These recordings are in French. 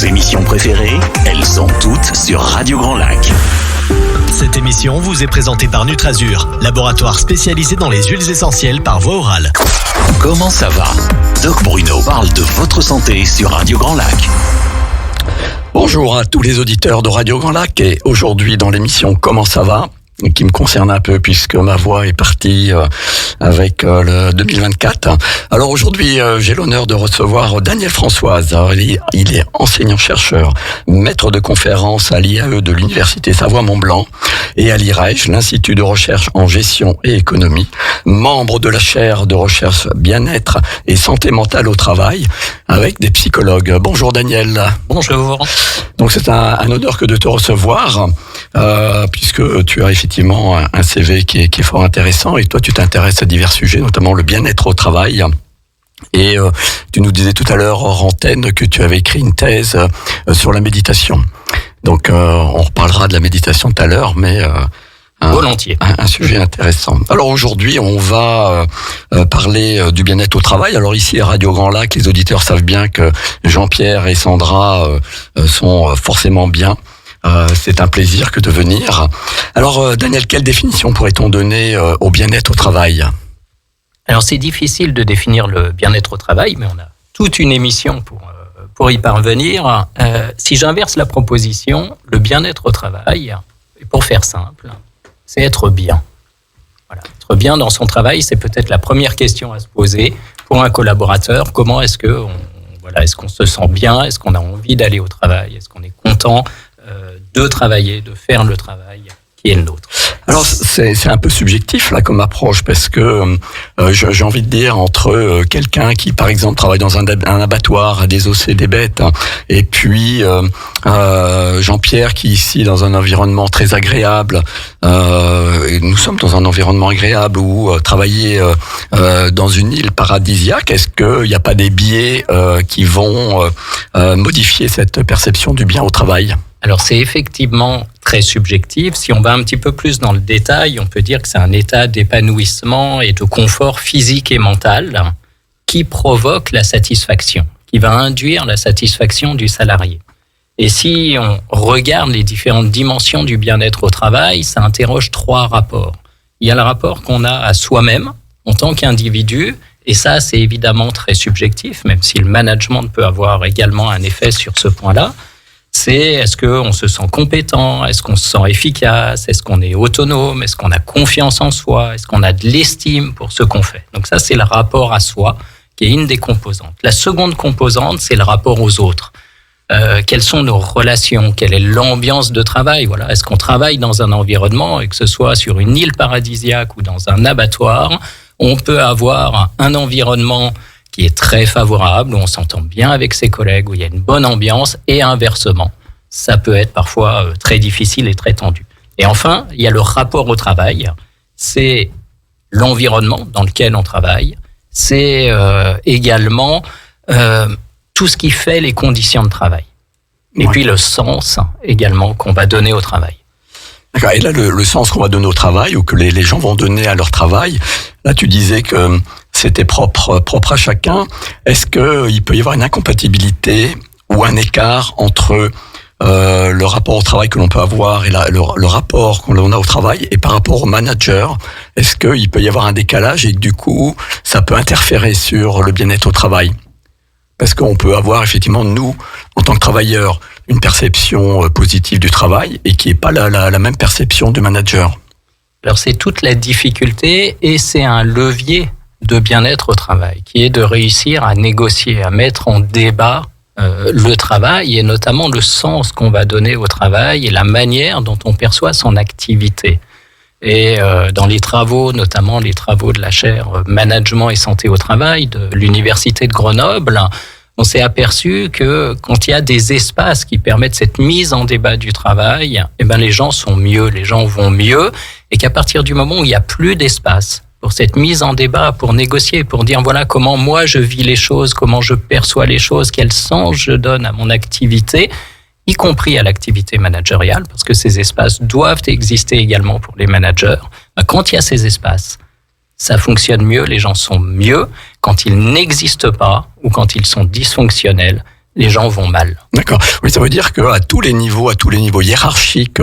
Vos émissions préférées, elles sont toutes sur Radio Grand Lac. Cette émission vous est présentée par Nutrazur, laboratoire spécialisé dans les huiles essentielles par voie orale. Comment ça va? Doc Bruno parle de votre santé sur Radio Grand Lac. Bonjour à tous les auditeurs de Radio Grand Lac et aujourd'hui dans l'émission Comment ça va, qui me concerne un peu puisque ma voix est partie avec le 2024. Alors aujourd'hui, j'ai l'honneur de recevoir Daniel Françoise. Alors, il est enseignant-chercheur, maître de conférences à l'IAE de l'Université Savoie-Mont-Blanc et à l'IREJ, l'Institut de recherche en gestion et économie, membre de la chaire de recherche bien-être et santé mentale au travail avec des psychologues. Bonjour Daniel. Bonjour. Donc c'est un honneur que de te recevoir puisque tu as effectivement un CV qui est fort intéressant et toi tu t'intéresses à divers sujets, notamment le bien-être au travail. Et tu nous disais tout à l'heure hors antenne que tu avais écrit une thèse sur la méditation. Donc on reparlera de la méditation tout à l'heure, mais volontiers. Un sujet intéressant. Alors aujourd'hui, on va parler du bien-être au travail. Alors ici à Radio Grand Lac, les auditeurs savent bien que Jean-Pierre et Sandra sont forcément bien. C'est un plaisir que de venir. Alors Daniel, quelle définition pourrait-on donner au bien-être au travail ? Alors c'est difficile de définir le bien-être au travail, mais on a toute une émission pour y parvenir. Si j'inverse la proposition, le bien-être au travail, et pour faire simple, c'est être bien. Voilà. Être bien dans son travail, c'est peut-être la première question à se poser pour un collaborateur. Comment est-ce qu'on se sent bien? Est-ce qu'on a envie d'aller au travail? Est-ce qu'on est content de travailler, de faire le travail qui est le nôtre? Alors c'est un peu subjectif là comme approche parce que j'ai envie de dire entre quelqu'un qui par exemple travaille dans un abattoir à désosser des bêtes et puis Jean-Pierre qui est ici dans un environnement très agréable, et nous sommes dans un environnement agréable où travailler dans une île paradisiaque, est-ce qu'il n'y a pas des biais qui vont modifier cette perception du bien au travail? Alors c'est effectivement très subjectif. Si on va un petit peu plus dans le détail, on peut dire que c'est un état d'épanouissement et de confort physique et mental qui provoque la satisfaction, qui va induire la satisfaction du salarié. Et si on regarde les différentes dimensions du bien-être au travail, ça interroge 3 rapports. Il y a le rapport qu'on a à soi-même en tant qu'individu, et ça c'est évidemment très subjectif, même si le management peut avoir également un effet sur ce point-là. C'est est-ce qu'on se sent compétent, est-ce qu'on se sent efficace, est-ce qu'on est autonome, est-ce qu'on a confiance en soi, est-ce qu'on a de l'estime pour ce qu'on fait. Donc ça, c'est le rapport à soi qui est une des composantes. La seconde composante, c'est le rapport aux autres. Quelles sont nos relations? Quelle est l'ambiance de travail? Voilà. Est-ce qu'on travaille dans un environnement, et que ce soit sur une île paradisiaque ou dans un abattoir, on peut avoir un environnement qui est très favorable, où on s'entend bien avec ses collègues, où il y a une bonne ambiance, et inversement, ça peut être parfois très difficile et très tendu. Et enfin, il y a le rapport au travail, c'est l'environnement dans lequel on travaille, c'est également tout ce qui fait les conditions de travail. Et puis le sens également qu'on va donner au travail. D'accord. Et là, le sens qu'on va donner au travail ou que les gens vont donner à leur travail, là tu disais que c'était propre à chacun. Est-ce qu'il peut y avoir une incompatibilité ou un écart entre le rapport au travail que l'on peut avoir et le rapport qu'on a au travail et par rapport au manager? Est-ce qu'il peut y avoir un décalage et que du coup, ça peut interférer sur le bien-être au travail? Parce qu'on peut avoir effectivement, nous, en tant que travailleurs, une perception positive du travail et qui n'est pas la même perception du manager. Alors c'est toute la difficulté et c'est un levier de bien-être au travail qui est de réussir à négocier, à mettre en débat le travail et notamment le sens qu'on va donner au travail et la manière dont on perçoit son activité. Et dans les travaux, notamment les travaux de la chaire Management et Santé au Travail de l'Université de Grenoble, on s'est aperçu que quand il y a des espaces qui permettent cette mise en débat du travail, eh ben les gens sont mieux, les gens vont mieux, et qu'à partir du moment où il n'y a plus d'espace pour cette mise en débat, pour négocier, pour dire voilà comment moi je vis les choses, comment je perçois les choses, quel sens je donne à mon activité, y compris à l'activité managériale, parce que ces espaces doivent exister également pour les managers. Quand il y a ces espaces, ça fonctionne mieux, les gens sont mieux. Quand ils n'existent pas ou quand ils sont dysfonctionnels, les gens vont mal. D'accord. Oui, ça veut dire qu'à tous les niveaux hiérarchiques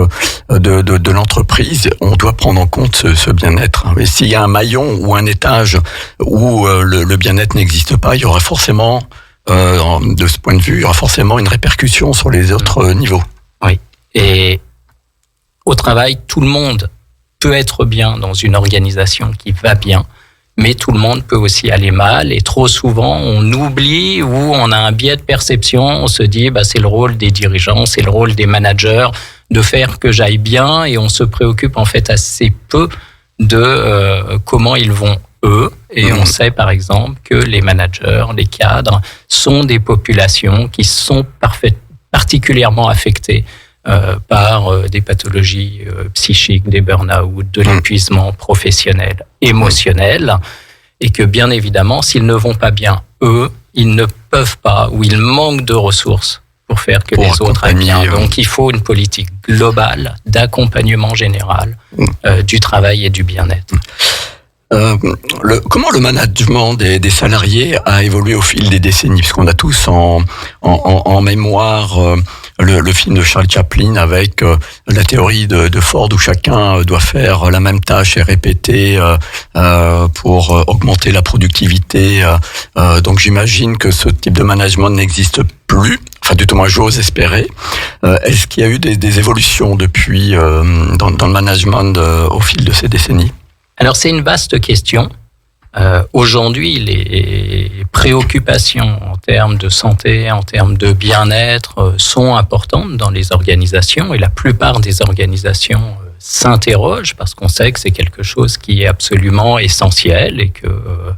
de l'entreprise, on doit prendre en compte ce bien-être. Et s'il y a un maillon ou un étage où le bien-être n'existe pas, il y aura forcément, de ce point de vue, il y aura forcément une répercussion sur les autres niveaux. Oui. Et au travail, tout le monde peut être bien dans une organisation qui va bien, mais tout le monde peut aussi aller mal. Et trop souvent, on oublie ou on a un biais de perception. On se dit, c'est le rôle des dirigeants, c'est le rôle des managers de faire que j'aille bien. Et on se préoccupe en fait assez peu de comment ils vont eux. Et on sait par exemple que les managers, les cadres sont des populations qui sont particulièrement affectées par des pathologies psychiques, des burn-out, de l'épuisement professionnel, émotionnel, et que bien évidemment, s'ils ne vont pas bien, eux, ils ne peuvent pas, ou ils manquent de ressources pour faire que les autres aillent bien. Donc il faut une politique globale d'accompagnement général du travail et du bien-être. Comment le management des salariés a évolué au fil des décennies? Parce qu'on a tous en mémoire le film de Charlie Chaplin avec la théorie de Ford où chacun doit faire la même tâche et répéter pour augmenter la productivité. Donc j'imagine que ce type de management n'existe plus. Enfin, du tout moins, j'ose espérer. Est-ce qu'il y a eu des évolutions depuis dans le management au fil de ces décennies? Alors, c'est une vaste question. Aujourd'hui, les préoccupations en termes de santé, en termes de bien-être sont importantes dans les organisations et la plupart des organisations s'interrogent parce qu'on sait que c'est quelque chose qui est absolument essentiel et que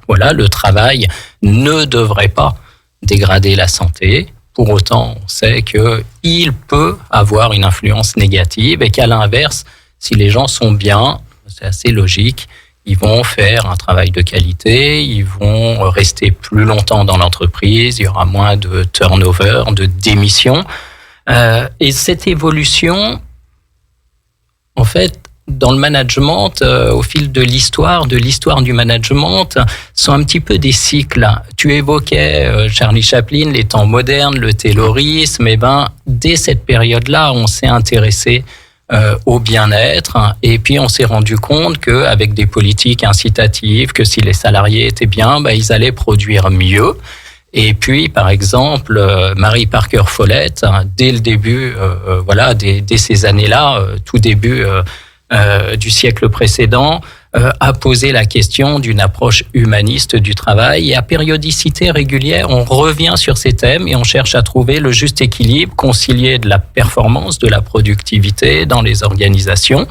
le travail ne devrait pas dégrader la santé. Pour autant, on sait qu'il peut avoir une influence négative et qu'à l'inverse, si les gens sont bien, c'est assez logique, ils vont faire un travail de qualité, ils vont rester plus longtemps dans l'entreprise, il y aura moins de turnover, de démission. Et cette évolution, en fait, dans le management, au fil de l'histoire du management, sont un petit peu des cycles. Tu évoquais Charlie Chaplin, les temps modernes, le taylorisme. Dès cette période-là, on s'est intéressé au bien-être et puis on s'est rendu compte qu'avec des politiques incitatives, que si les salariés étaient bien, ils allaient produire mieux. Et puis, par exemple, Mary Parker Follett, dès le début, dès ces années-là, tout début du siècle précédent, a posé la question d'une approche humaniste du travail. Et à périodicité régulière, on revient sur ces thèmes et on cherche à trouver le juste équilibre, concilier de la performance, de la productivité dans les organisations,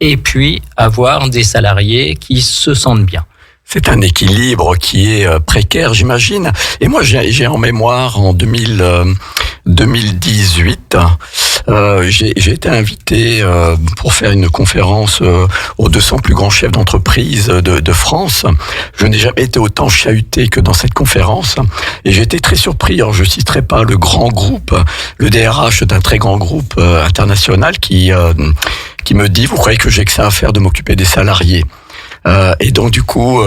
et puis avoir des salariés qui se sentent bien. C'est un équilibre qui est précaire, j'imagine. Et moi, j'ai en mémoire en 2018, j'ai été invité pour faire une conférence aux 200 plus grands chefs d'entreprise de France. Je n'ai jamais été autant chahuté que dans cette conférence. Et j'ai été très surpris. Alors, je citerai pas le grand groupe, le DRH d'un très grand groupe international qui me dit: vous croyez que j'ai que ça à faire de m'occuper des salariés? Et donc du coup,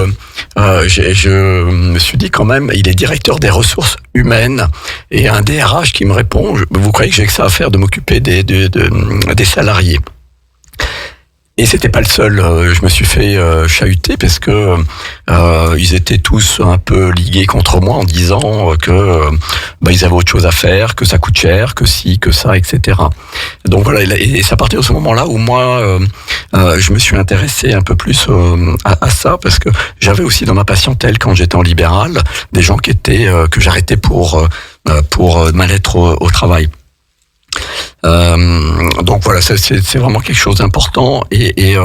je me suis dit quand même, il est directeur des ressources humaines et un DRH qui me répond: vous croyez que j'ai que ça à faire de m'occuper des salariés? Et c'était pas le seul. Je me suis fait chahuter parce que ils étaient tous un peu ligués contre moi en disant que ils avaient autre chose à faire, que ça coûte cher, que ci, que ça, etc. Donc voilà. Et c'est à partir de ce moment-là où moi je me suis intéressé un peu plus à ça parce que j'avais aussi dans ma patientèle quand j'étais en libéral des gens qui étaient que j'arrêtais pour mal-être au travail. Donc voilà, c'est vraiment quelque chose d'important et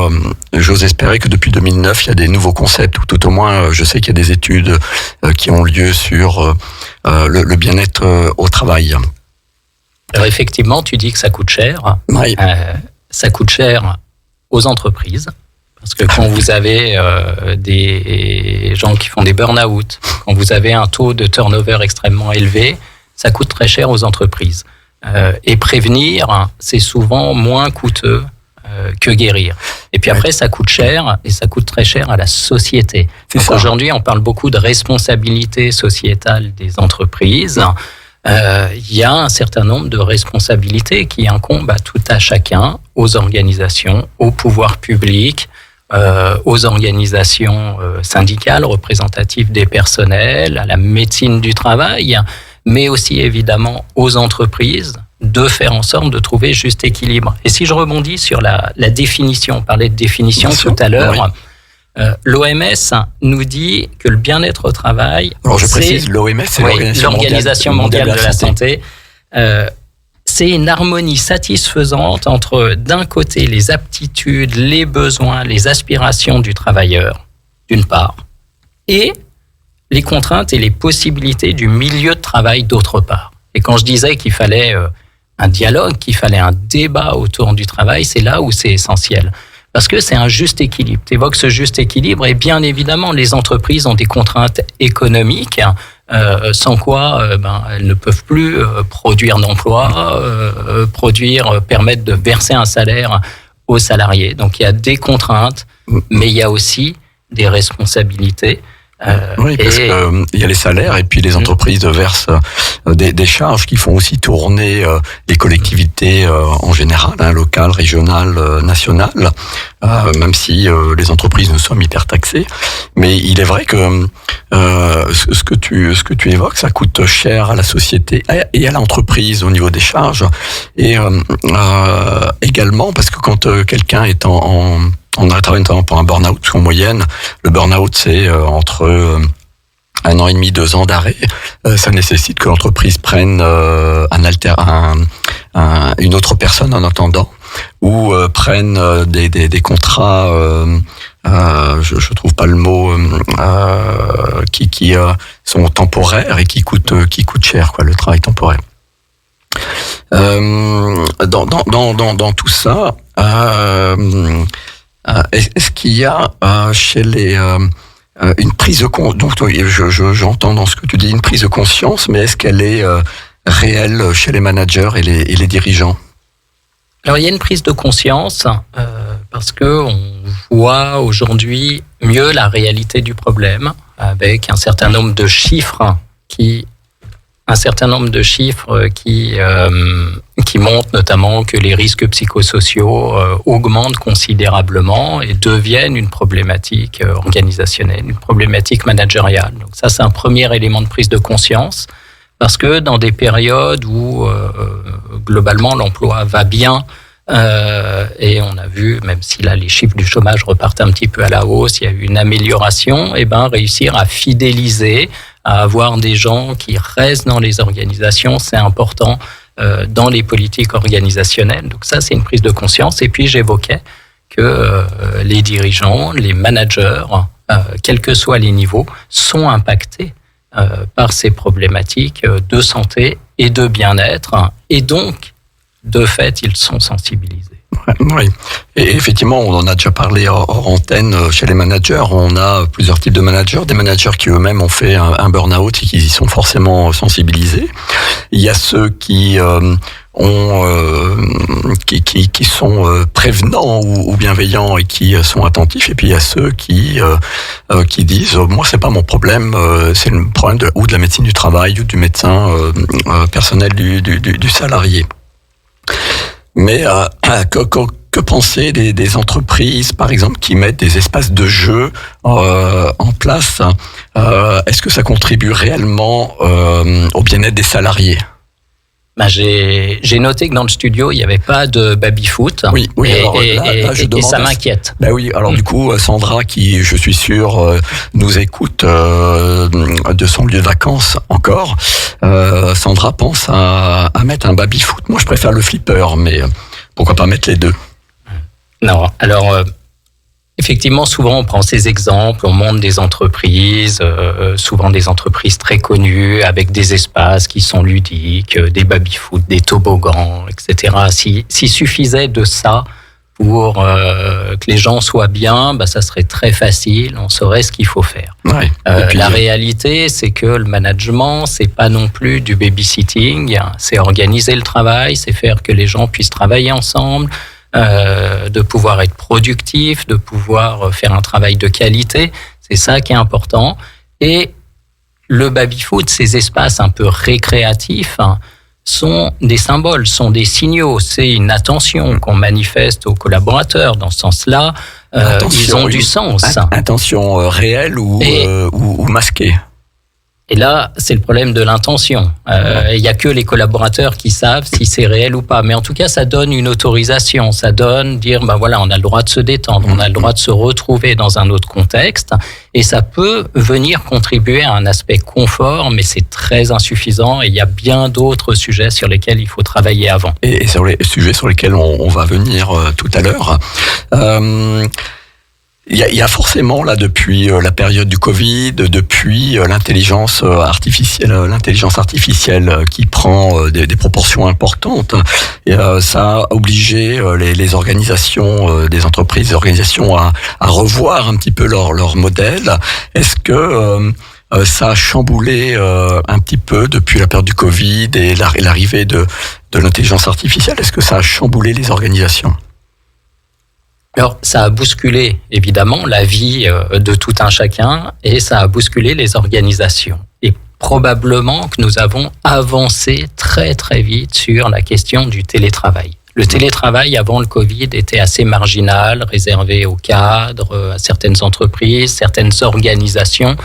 j'ose espérer que depuis 2009 il y a des nouveaux concepts ou tout au moins je sais qu'il y a des études qui ont lieu sur le bien-être au travail. Alors effectivement, tu dis que ça coûte cher. Oui. Ça coûte cher aux entreprises parce que quand vous avez des gens qui font des burn-out, quand vous avez un taux de turnover extrêmement élevé, ça coûte très cher aux entreprises. Et prévenir, c'est souvent moins coûteux que guérir. Et puis après, ça coûte cher et ça coûte très cher à la société. Donc aujourd'hui, on parle beaucoup de responsabilité sociétale des entreprises. il y a un certain nombre de responsabilités qui incombent à tout à chacun, aux organisations, au pouvoir public, aux organisations syndicales représentatives des personnels, à la médecine du travail, mais aussi évidemment aux entreprises, de faire en sorte de trouver juste équilibre. Et si je rebondis sur la définition, on parlait de définition tout à l'heure, oui. L'OMS nous dit que le bien-être au travail... Alors je précise, l'OMS, c'est l'Organisation mondiale de la santé. C'est une harmonie satisfaisante entre, d'un côté, les aptitudes, les besoins, les aspirations du travailleur, d'une part, et les contraintes et les possibilités du milieu de travail, d'autre part. Et quand je disais qu'il fallait un dialogue, qu'il fallait un débat autour du travail, c'est là où c'est essentiel. Parce que c'est un juste équilibre. Tu évoques ce juste équilibre et bien évidemment, les entreprises ont des contraintes économiques sans quoi elles ne peuvent plus produire d'emplois, permettre de verser un salaire aux salariés. Donc il y a des contraintes, mais il y a aussi des responsabilités. Oui, parce qu'il y a les salaires et puis les entreprises versent des charges qui font aussi tourner les collectivités en général, locales, régionales, nationales, même si les entreprises nous sommes hyper taxées. Mais il est vrai que ce que tu évoques, ça coûte cher à la société et à l'entreprise au niveau des charges. Et également parce que quand quelqu'un est on a travaillé notamment pour un burn-out, parce qu'en moyenne, le burn-out, c'est entre 1 an et demi, 2 ans d'arrêt. Ça nécessite que l'entreprise prenne une autre personne en attendant, ou prenne des contrats, je trouve pas le mot, qui sont temporaires et qui coûtent cher, quoi, le travail temporaire. Dans tout ça, est-ce qu'il y a chez les une prise de conscience, donc j'entends dans ce que tu dis une prise de conscience, mais est-ce qu'elle est réelle chez les managers et les dirigeants? Alors il y a une prise de conscience parce que on voit aujourd'hui mieux la réalité du problème avec un certain nombre de chiffres qui montrent notamment que les risques psychosociaux augmentent considérablement et deviennent une problématique organisationnelle, une problématique managériale. Donc ça, c'est un premier élément de prise de conscience, parce que dans des périodes où globalement l'emploi va bien, et on a vu, même si là les chiffres du chômage repartent un petit peu à la hausse, il y a eu une amélioration, et réussir à fidéliser, à avoir des gens qui restent dans les organisations, c'est important dans les politiques organisationnelles. Donc ça, c'est une prise de conscience. Et puis j'évoquais que les dirigeants, les managers, quels que soient les niveaux, sont impactés par ces problématiques de santé et de bien-être. Et donc, de fait, ils sont sensibilisés. Oui, et effectivement, on en a déjà parlé hors antenne chez les managers. On a plusieurs types de managers, des managers qui eux-mêmes ont fait un burn-out et qui y sont forcément sensibilisés. Il y a ceux qui sont prévenants ou bienveillants et qui sont attentifs, et puis il y a ceux qui disent moi c'est pas mon problème, c'est le problème de la médecine du travail ou du médecin personnel du salarié. Mais que penser des entreprises, par exemple, qui mettent des espaces de jeu en place? Est-ce que ça contribue réellement au bien-être des salariés? J'ai noté que dans le studio, il n'y avait pas de baby-foot. Oui, et ça m'inquiète. Oui, alors du coup, Sandra, qui, je suis sûr, nous écoute de son lieu de vacances encore, Sandra pense à mettre un baby-foot. Moi, je préfère le flipper, mais pourquoi pas mettre les deux? Non, alors... effectivement, souvent on prend ces exemples, on montre des entreprises, souvent des entreprises très connues, avec des espaces qui sont ludiques, des baby-foot, des toboggans, etc. S'il suffisait de ça pour que les gens soient bien, ça serait très facile, on saurait ce qu'il faut faire. Ouais. La réalité, c'est que le management, c'est pas non plus du babysitting, c'est organiser le travail, c'est faire que les gens puissent travailler ensemble, de pouvoir être productif, de pouvoir faire un travail de qualité, c'est ça qui est important. Et le baby-foot, ces espaces un peu récréatifs, sont des symboles, sont des signaux. C'est une attention qu'on manifeste aux collaborateurs. Dans ce sens-là, ils ont du sens. Intention réelle ou masquée. Et là, c'est le problème de l'intention. Il n'y a que les collaborateurs qui savent si c'est réel ou pas. Mais en tout cas, ça donne une autorisation. Ça donne dire, voilà, on a le droit de se détendre, on a le droit de se retrouver dans un autre contexte. Et ça peut venir contribuer à un aspect confort, mais c'est très insuffisant. Et il y a bien d'autres sujets sur lesquels il faut travailler avant. Et sur les sujets sur lesquels on va venir tout à l'heure. Il y a forcément là depuis la période du Covid, depuis l'intelligence artificielle qui prend des proportions importantes, et ça a obligé les organisations, des entreprises, des organisations à revoir un petit peu leur modèle. Est-ce que ça a chamboulé un petit peu depuis la période du Covid et l'arrivée de l'intelligence artificielle? Est-ce que ça a chamboulé les organisations? Alors, ça a bousculé, évidemment, la vie de tout un chacun et ça a bousculé les organisations. Et probablement que nous avons avancé très, très vite sur la question du télétravail. Le télétravail, avant le Covid, était assez marginal, réservé aux cadres, à certaines entreprises, certaines organisations,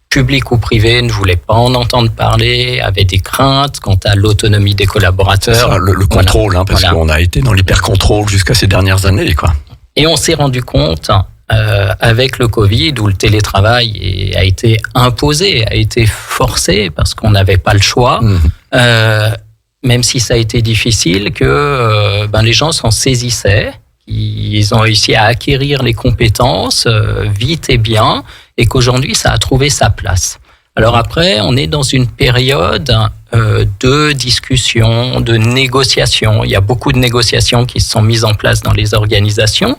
publiques ou privées, ne voulaient pas en entendre parler, avaient des craintes quant à l'autonomie des collaborateurs. Ça, le contrôle, parce qu'on a été dans l'hyper-contrôle jusqu'à ces dernières années, quoi. Et on s'est rendu compte, avec le Covid, où le télétravail a été imposé, a été forcé, parce qu'on n'avait pas le choix, même si ça a été difficile, que les gens s'en saisissaient, ils ont réussi à acquérir les compétences vite et bien, et qu'aujourd'hui, ça a trouvé sa place. Alors après, on est dans une période de discussion, de négociation. Il y a beaucoup de négociations qui se sont mises en place dans les organisations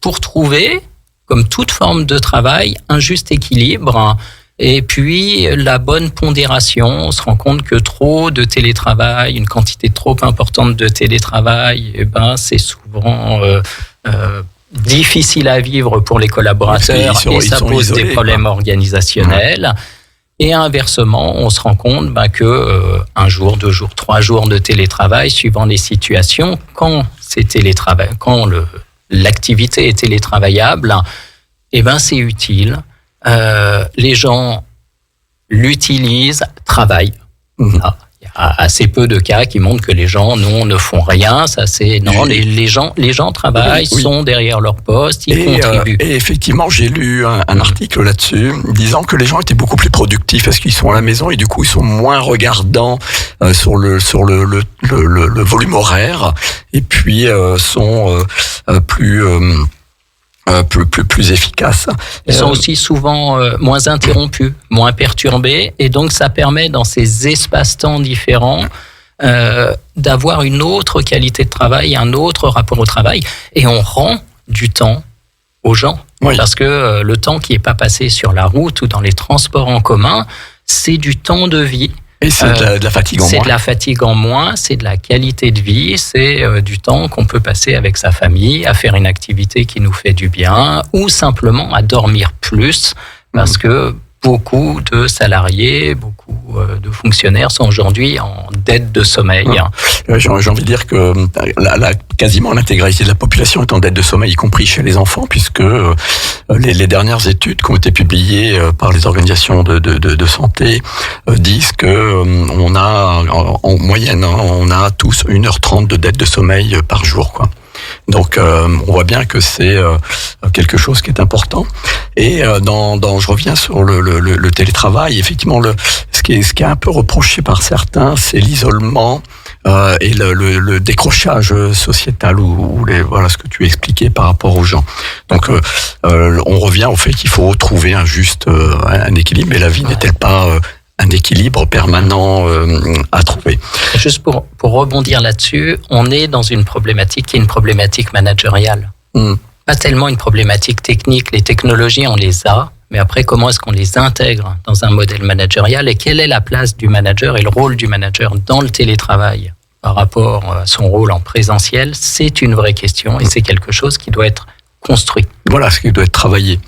pour trouver, comme toute forme de travail, un juste équilibre et puis la bonne pondération. On se rend compte que trop de télétravail, une quantité trop importante de télétravail, c'est souvent difficile à vivre pour les collaborateurs et ça pose des problèmes organisationnels. Et inversement, on se rend compte que 1 jour, 2 jours, 3 jours de télétravail, suivant les situations, quand l'activité est télétravaillable, c'est utile. Les gens l'utilisent, travaillent. Il y a assez peu de cas qui montrent que les gens ne font rien. Ça, les gens travaillent, sont derrière leur poste, ils contribuent. Et effectivement, j'ai lu un article là-dessus disant que les gens étaient beaucoup plus productifs parce qu'ils sont à la maison et du coup ils sont moins regardants sur le volume horaire et puis sont plus efficaces. Ils sont aussi souvent moins interrompus, moins perturbés, et donc ça permet dans ces espaces-temps différents d'avoir une autre qualité de travail, un autre rapport au travail, et on rend du temps aux gens. Oui. Parce que le temps qui n'est pas passé sur la route ou dans les transports en commun, c'est du temps de vie. Et c'est de la fatigue en moins. C'est de la fatigue en moins, c'est de la qualité de vie, c'est du temps qu'on peut passer avec sa famille, à faire une activité qui nous fait du bien, ou simplement à dormir plus, parce que beaucoup de salariés, beaucoup de fonctionnaires sont aujourd'hui en dette de sommeil. J'ai envie de dire que quasiment l'intégralité de la population est en dette de sommeil, y compris chez les enfants, puisque les dernières études qui ont été publiées par les organisations de santé disent que on a en moyenne, on a tous 1h30 de dette de sommeil par jour, quoi. Donc on voit bien que c'est quelque chose qui est important. Et je reviens sur le télétravail. Effectivement, ce qui est un peu reproché par certains, c'est l'isolement et le décrochage sociétal ou ce que tu expliquais par rapport aux gens. Donc on revient au fait qu'il faut trouver un équilibre. Mais la vie n'est-elle pas un équilibre permanent à trouver? Juste pour rebondir là-dessus, on est dans une problématique qui est une problématique managériale. Pas tellement une problématique technique. Les technologies, on les a, mais après, comment est-ce qu'on les intègre dans un modèle managérial et quelle est la place du manager et le rôle du manager dans le télétravail par rapport à son rôle en présentiel? C'est une vraie question et c'est quelque chose qui doit être construit. Voilà, ce qui doit être travaillé.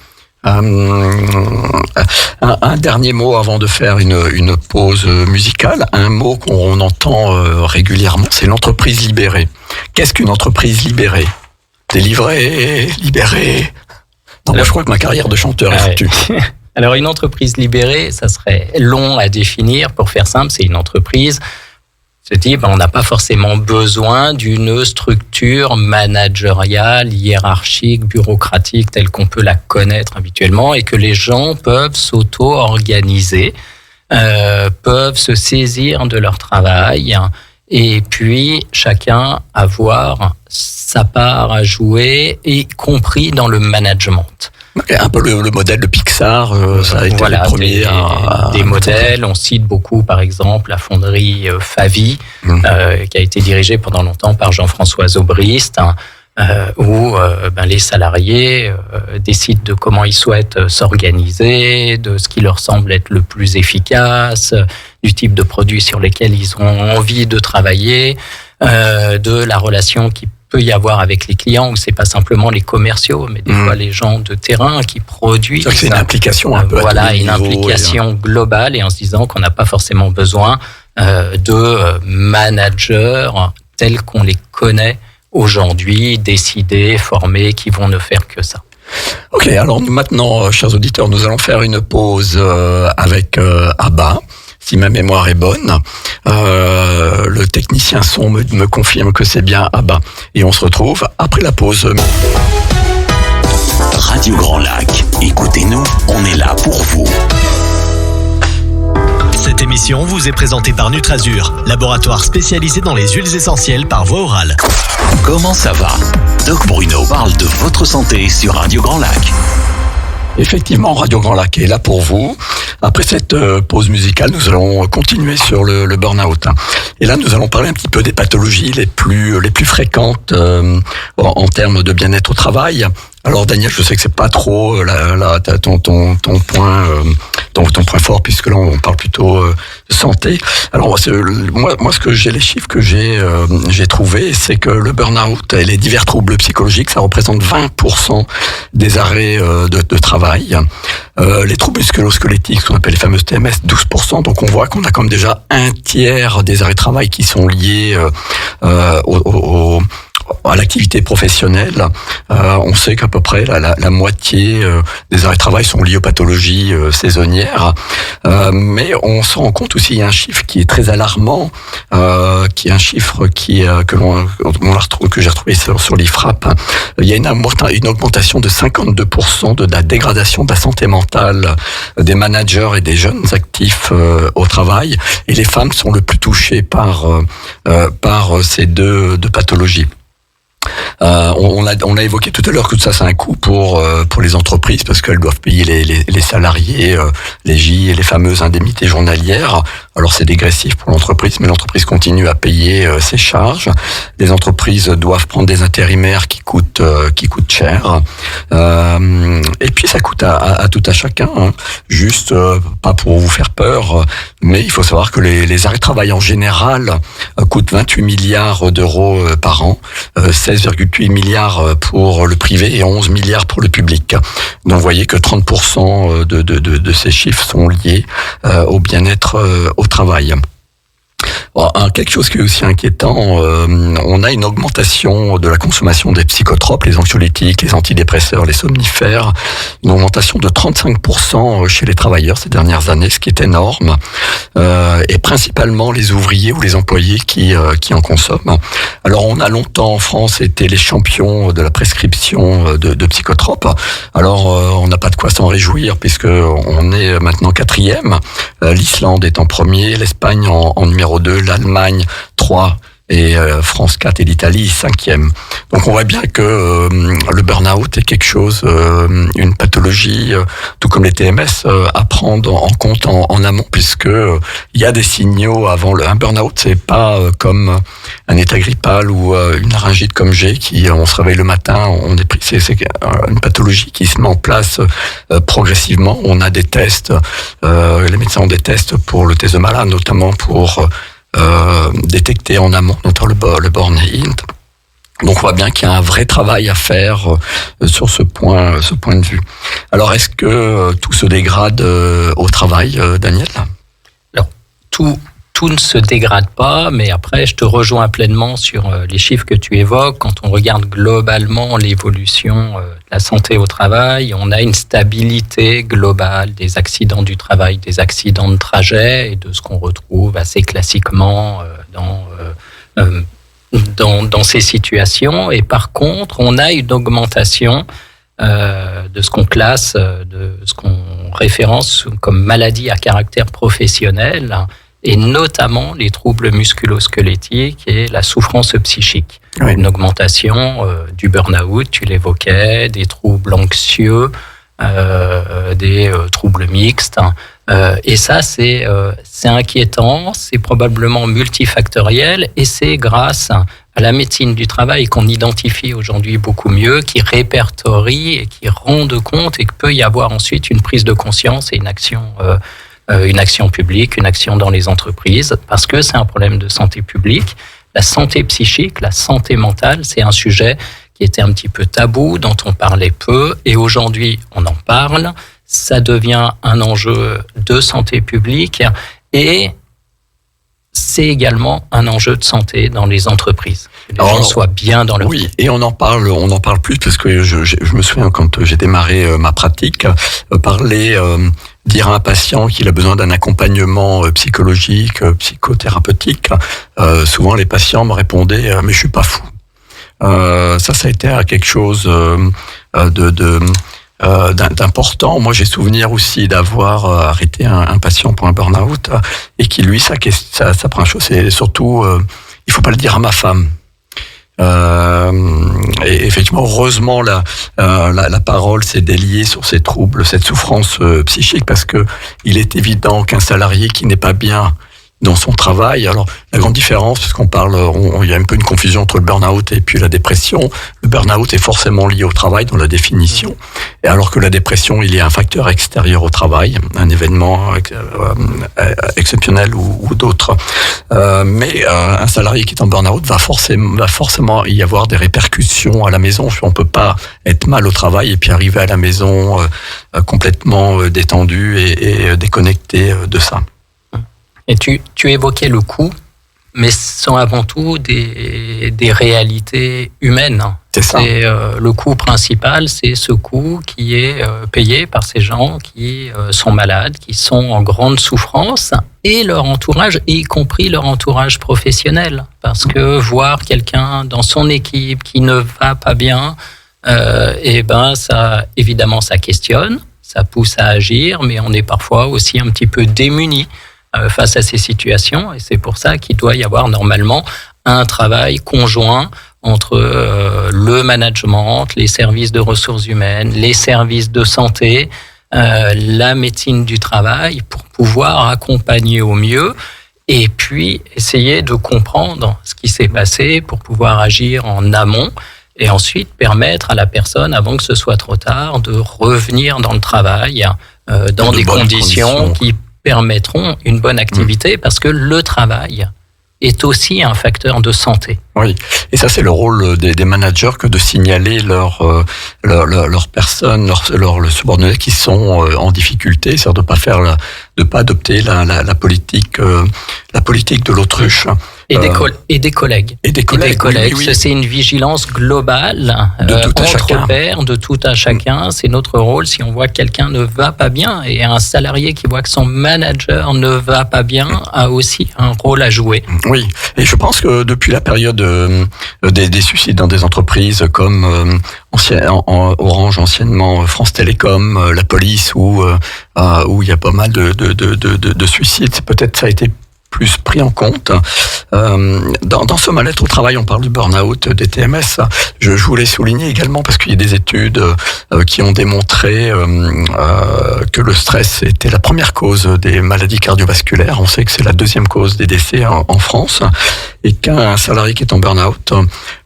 Un dernier mot avant de faire une pause musicale. Un mot qu'on entend régulièrement, c'est l'entreprise libérée. Qu'est-ce qu'une entreprise libérée? Délivrée, libérée. Non, moi, je crois que ma carrière de chanteur est foutue. Alors, une entreprise libérée, ça serait long à définir. Pour faire simple, c'est une entreprise se dit, on n'a pas forcément besoin d'une structure managériale, hiérarchique, bureaucratique telle qu'on peut la connaître habituellement, et que les gens peuvent s'auto-organiser, peuvent se saisir de leur travail, et puis chacun avoir sa part à jouer, y compris dans le management. Un peu le modèle de Pixar, ça a été le premier des modèles. On cite beaucoup, par exemple, la fonderie Favi, qui a été dirigée pendant longtemps par Jean-François Zobrist, où les salariés décident de comment ils souhaitent s'organiser, de ce qui leur semble être le plus efficace, du type de produits sur lesquels ils ont envie de travailler, de la relation qui peut y avoir avec les clients, où c'est pas simplement les commerciaux, mais des fois les gens de terrain qui produisent. C'est une implication un peu une implication globale, et en se disant qu'on n'a pas forcément besoin de managers tels qu'on les connaît aujourd'hui, décidés, formés, qui vont ne faire que ça. Ok, alors maintenant, chers auditeurs, nous allons faire une pause avec ABBA. Si ma mémoire est bonne, le technicien son me confirme que c'est bien ABBA. Et on se retrouve après la pause. Radio Grand Lac, écoutez-nous, on est là pour vous. Cette émission vous est présentée par Nutrazur, laboratoire spécialisé dans les huiles essentielles par voie orale. Comment ça va? Doc Bruno parle de votre santé sur Radio Grand Lac. Effectivement, Radio Grand Lac est là pour vous. Après cette pause musicale, nous allons continuer sur le burn-out. Et là, nous allons parler un petit peu des pathologies les plus fréquentes en termes de bien-être au travail. Alors Daniel, je sais que c'est pas trop ton point fort, puisque là on parle plutôt de santé. Alors moi ce que j'ai, les chiffres que j'ai trouvé, c'est que le burn-out et les divers troubles psychologiques, ça représente 20% des arrêts de travail. Les troubles musculo-squelettiques, ce qu'on appelle les fameuses TMS, 12%. Donc on voit qu'on a comme déjà un tiers des arrêts de travail qui sont liés à l'activité professionnelle. On sait qu'à peu près la moitié des arrêts de travail sont liés aux pathologies saisonnières. Mais on se rend compte aussi, il y a un chiffre qui est très alarmant, qui est un chiffre que j'ai retrouvé sur l'IFRAP. Il y a une augmentation de 52% de la dégradation de la santé mentale des managers et des jeunes actifs au travail. Et les femmes sont le plus touchées par ces deux pathologies. On a évoqué tout à l'heure que tout ça c'est un coût pour les entreprises, parce qu'elles doivent payer les salariés, les fameuses indemnités journalières. Alors c'est dégressif pour l'entreprise, mais l'entreprise continue à payer ses charges. Les entreprises doivent prendre des intérimaires qui coûtent cher. Et puis ça coûte à tout à chacun. Juste pas pour vous faire peur, mais il faut savoir que les arrêts de travail en général coûtent 28 milliards d'euros par an. 16,8 milliards pour le privé et 11 milliards pour le public. Donc vous voyez que 30% de ces chiffres sont liés au bien-être au travail. Quelque chose qui est aussi inquiétant, on a une augmentation de la consommation des psychotropes, les anxiolytiques, les antidépresseurs, les somnifères, une augmentation de 35% chez les travailleurs ces dernières années, ce qui est énorme, et principalement les ouvriers ou les employés qui en consomment. Alors on a longtemps en France été les champions de la prescription de psychotropes. Alors on n'a pas de quoi s'en réjouir, puisque on est maintenant 4e. L'Islande est en premier, l'Espagne en numéro 2, l'Allemagne 3 et France 4 et l'Italie 5e. Donc on voit bien que le burn-out est quelque chose, une pathologie, tout comme les TMS, à prendre en compte en amont, puisque il y a des signaux avant un burn-out. C'est pas comme un état grippal ou une laryngite comme j'ai, on se réveille le matin, on est pris. C'est une pathologie qui se met en place progressivement. On a des tests, les médecins ont des tests pour le test de Malan, notamment pour détecter en amont, notamment le burn-in. Donc on voit bien qu'il y a un vrai travail à faire sur ce point de vue. Alors est-ce que tout se dégrade au travail, Daniel ? Alors tout ne se dégrade pas, mais après je te rejoins pleinement sur les chiffres que tu évoques. Quand on regarde globalement l'évolution de la santé au travail, on a une stabilité globale des accidents du travail, des accidents de trajet et de ce qu'on retrouve assez classiquement dans ces situations. Et par contre, on a une augmentation de ce qu'on classe, de ce qu'on référence comme maladie à caractère professionnel, et notamment les troubles musculo-squelettiques et la souffrance psychique. Oui. Une augmentation du burn-out, tu l'évoquais, des troubles anxieux, des troubles mixtes. Et ça, c'est inquiétant, c'est probablement multifactoriel, et c'est grâce à la médecine du travail qu'on identifie aujourd'hui beaucoup mieux, qui répertorie et qui rend compte, et qu'il peut y avoir ensuite une prise de conscience et une action publique, une action dans les entreprises, parce que c'est un problème de santé publique. La santé psychique, la santé mentale, c'est un sujet qui était un petit peu tabou, dont on parlait peu, et aujourd'hui on en parle. Ça devient un enjeu de santé publique, et c'est également un enjeu de santé dans les entreprises. Que les gens soient bien dans leur vie. Oui, et on en parle plus, parce que je me souviens quand j'ai démarré ma pratique, dire à un patient qu'il a besoin d'un accompagnement psychologique, psychothérapeutique, souvent les patients me répondaient mais je suis pas fou. Ça a été quelque chose d'important. Moi, j'ai souvenir aussi d'avoir arrêté un patient pour un burn-out, et qui lui, sa première chose, c'est surtout il faut pas le dire à ma femme. Et effectivement, heureusement, la parole s'est déliée sur ces troubles, cette souffrance psychique, parce que il est évident qu'un salarié qui n'est pas bien dans son travail, alors la grande différence, parce qu'on parle, il y a un peu une confusion entre le burn-out et puis la dépression. Le burn-out est forcément lié au travail dans la définition, et alors que la dépression, il y a un facteur extérieur au travail, un événement exceptionnel ou d'autres. Mais un salarié qui est en burn-out va forcément y avoir des répercussions à la maison. On peut pas être mal au travail et puis arriver à la maison complètement détendu et déconnecté de ça. Et tu évoquais le coût, mais ce sont avant tout des réalités humaines. C'est ça. Le coût principal, c'est ce coût qui est payé par ces gens qui sont malades, qui sont en grande souffrance, et leur entourage, y compris leur entourage professionnel. Parce que voir quelqu'un dans son équipe qui ne va pas bien, ça, évidemment, ça questionne, ça pousse à agir, mais on est parfois aussi un petit peu démunis face à ces situations, et c'est pour ça qu'il doit y avoir normalement un travail conjoint entre le management, les services de ressources humaines, les services de santé, la médecine du travail, pour pouvoir accompagner au mieux, et puis essayer de comprendre ce qui s'est passé pour pouvoir agir en amont, et ensuite permettre à la personne, avant que ce soit trop tard, de revenir dans le travail dans des conditions qui permettront une bonne activité, parce que le travail est aussi un facteur de santé. Oui, et ça c'est le rôle des managers, que de signaler leurs personnes, leurs subordonnés qui sont en difficulté, c'est-à-dire de pas adopter la politique de l'autruche. Et des collègues. Et des collègues. Oui. C'est une vigilance globale entre pairs, de tout à chacun. C'est notre rôle. Si on voit que quelqu'un ne va pas bien, et un salarié qui voit que son manager ne va pas bien, a aussi un rôle à jouer. Oui, et je pense que depuis la période des suicides dans des entreprises comme Orange, anciennement France Télécom, la police, où il y a pas mal de suicides, peut-être ça a été plus pris en compte. Dans ce mal-être au travail, on parle du burn-out, des TMS. Je voulais souligner également, parce qu'il y a des études qui ont démontré que le stress était la première cause des maladies cardiovasculaires. On sait que c'est la deuxième cause des décès en France, et qu'un salarié qui est en burn-out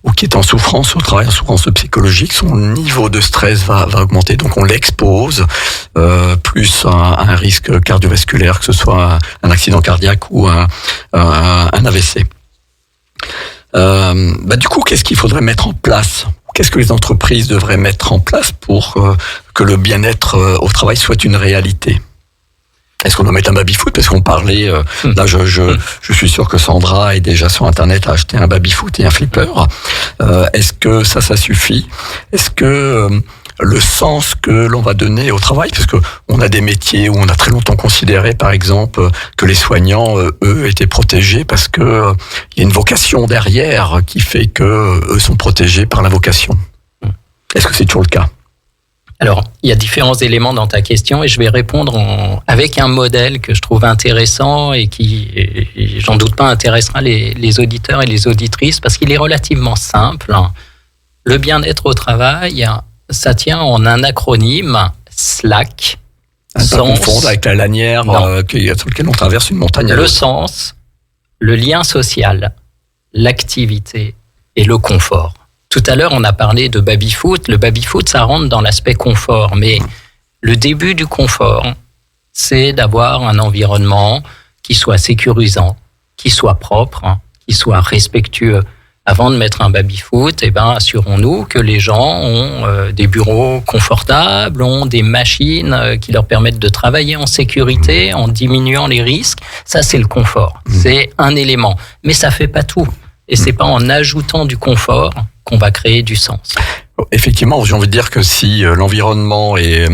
ou qui est en souffrance au travail, en souffrance psychologique, son niveau de stress va augmenter. Donc on l'expose plus à un risque cardiovasculaire, que ce soit un accident cardiaque ou un AVC. Du coup, qu'est-ce qu'il faudrait mettre en place ? Qu'est-ce que les entreprises devraient mettre en place pour que le bien-être au travail soit une réalité ? Est-ce qu'on doit mettre un baby-foot ? Parce qu'on parlait, là je suis sûr que Sandra est déjà sur Internet à acheter un baby-foot et un flipper. Est-ce que ça suffit ? Est-ce que le sens que l'on va donner au travail, parce que on a des métiers où on a très longtemps considéré, par exemple, que les soignants, eux, étaient protégés parce que il y a une vocation derrière qui fait que eux sont protégés par la vocation. Est-ce que c'est toujours le cas ? Alors, il y a différents éléments dans ta question et je vais répondre avec un modèle que je trouve intéressant et qui, j'en doute pas, intéressera les auditeurs et les auditrices parce qu'il est relativement simple. Le bien-être au travail, ça tient en un acronyme, SLAC. Pas confondre avec la lanière sur laquelle on traverse une montagne. Le sens, le lien social, l'activité et le confort. Tout à l'heure, on a parlé de baby-foot. Le baby-foot, ça rentre dans l'aspect confort. Mais le début du confort, c'est d'avoir un environnement qui soit sécurisant, qui soit propre, qui soit respectueux. Avant de mettre un baby-foot, assurons-nous que les gens ont des bureaux confortables, ont des machines qui leur permettent de travailler en sécurité, en diminuant les risques. Ça, c'est le confort. C'est un élément. Mais ça fait pas tout. Et c'est pas en ajoutant du confort qu'on va créer du sens. Effectivement, j'ai envie de dire que si l'environnement est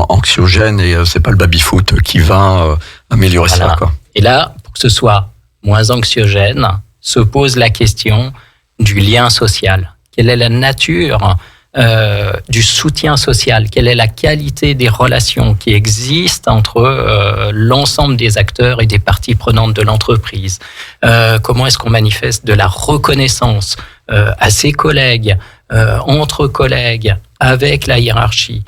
anxiogène et c'est pas le baby-foot qui va améliorer ça, quoi. Et là, pour que ce soit moins anxiogène, se pose la question du lien social. Quelle est la nature du soutien social ? Quelle est la qualité des relations qui existent entre l'ensemble des acteurs et des parties prenantes de l'entreprise ? Comment est-ce qu'on manifeste de la reconnaissance à ses collègues, entre collègues, avec la hiérarchie ?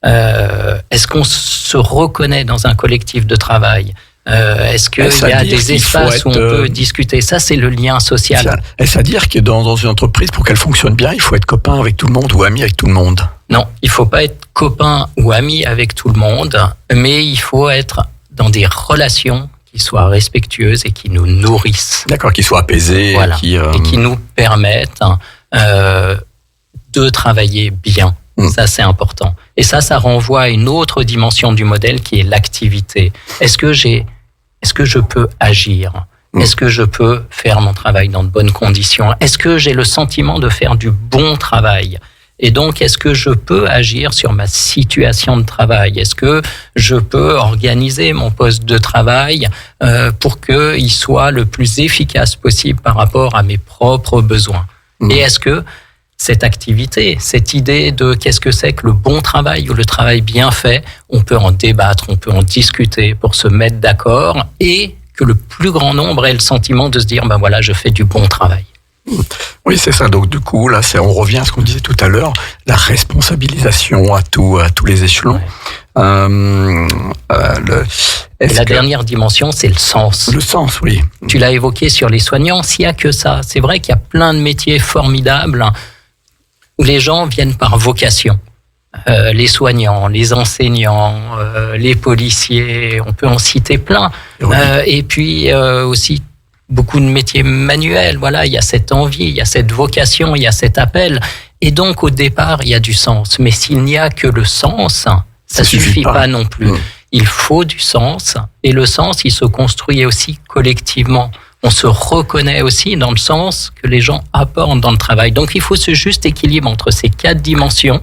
Est-ce qu'on se reconnaît dans un collectif de travail ? Est-ce qu'il y a des espaces où on peut discuter ? Ça, c'est le lien social. Est-ce à dire que dans une entreprise, pour qu'elle fonctionne bien, il faut être copain avec tout le monde ou ami avec tout le monde ? Non, il ne faut pas être copain ou ami avec tout le monde, mais il faut être dans des relations qui soient respectueuses et qui nous nourrissent. D'accord, qui soient apaisées. Voilà. Et qui nous permettent de travailler bien. Ça, c'est important. Et ça renvoie à une autre dimension du modèle qui est l'activité. Est-ce que je peux agir ? Est-ce que je peux faire mon travail dans de bonnes conditions ? Est-ce que j'ai le sentiment de faire du bon travail ? Et donc, est-ce que je peux agir sur ma situation de travail ? Est-ce que je peux organiser mon poste de travail pour qu'il soit le plus efficace possible par rapport à mes propres besoins ? Et est-ce que cette activité, cette idée de qu'est-ce que c'est que le bon travail ou le travail bien fait, on peut en débattre, on peut en discuter pour se mettre d'accord et que le plus grand nombre ait le sentiment de se dire, voilà, je fais du bon travail. Oui, c'est ça. Donc, du coup, là, on revient à ce qu'on disait tout à l'heure, la responsabilisation à tous les échelons. Ouais. Et la dernière dimension, c'est le sens. Le sens, oui. Tu l'as évoqué sur les soignants, s'il n'y a que ça. C'est vrai qu'il y a plein de métiers formidables où les gens viennent par vocation. Les soignants, les enseignants, les policiers, on peut en citer plein. Oui. Et puis aussi beaucoup de métiers manuels. Voilà, il y a cette envie, il y a cette vocation, il y a cet appel. Et donc, au départ, il y a du sens. Mais s'il n'y a que le sens, ça suffit pas non plus. Il faut du sens. Et le sens, il se construit aussi collectivement. On se reconnaît aussi dans le sens que les gens apportent dans le travail. Donc, il faut ce juste équilibre entre ces 4 dimensions,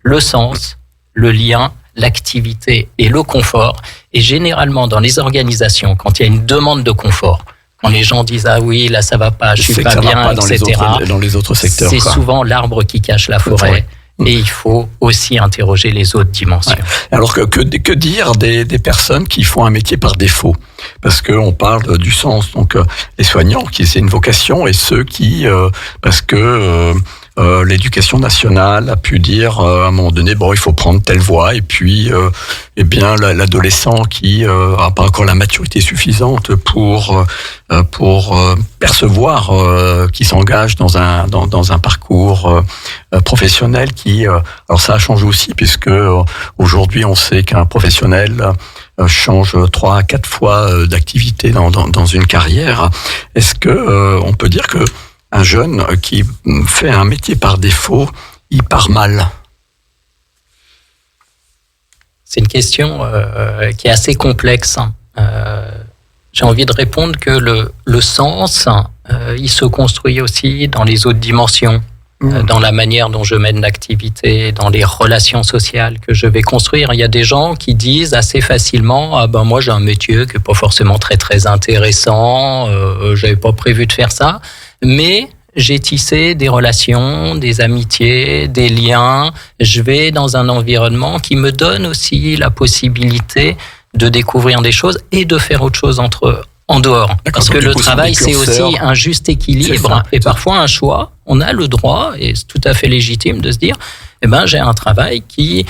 le sens, le lien, l'activité et le confort. Et généralement, dans les organisations, quand il y a une demande de confort, quand les gens disent « Ah oui, là, ça va pas, je suis pas bien, etc. » Dans les autres secteurs. C'est souvent l'arbre qui cache la forêt. Et il faut aussi interroger les autres dimensions. Ouais. Alors que dire des personnes qui font un métier par défaut ? Parce qu'on parle du sens, donc les soignants, qui c'est une vocation, et ceux qui, parce que l'éducation nationale a pu dire à un moment donné, il faut prendre telle voie, et puis l'adolescent qui a pas encore la maturité suffisante pour percevoir qui s'engage dans un parcours professionnel qui alors ça a changé aussi, puisque aujourd'hui on sait qu'un professionnel change 3 à 4 fois d'activité dans une carrière. Est-ce que on peut dire que un jeune qui fait un métier par défaut, il part mal? C'est une question qui est assez complexe. J'ai envie de répondre que le sens, il se construit aussi dans les autres dimensions, dans la manière dont je mène l'activité, dans les relations sociales que je vais construire. Il y a des gens qui disent assez facilement « Ah ben moi j'ai un métier qui n'est pas forcément très très intéressant, j'avais pas prévu de faire ça, mais j'ai tissé des relations, des amitiés, des liens. Je vais dans un environnement qui me donne aussi la possibilité de découvrir des choses et de faire autre chose en dehors. Parce que le travail, c'est aussi un juste équilibre et parfois un choix. On a le droit, et c'est tout à fait légitime de se dire, eh ben, j'ai un travail qui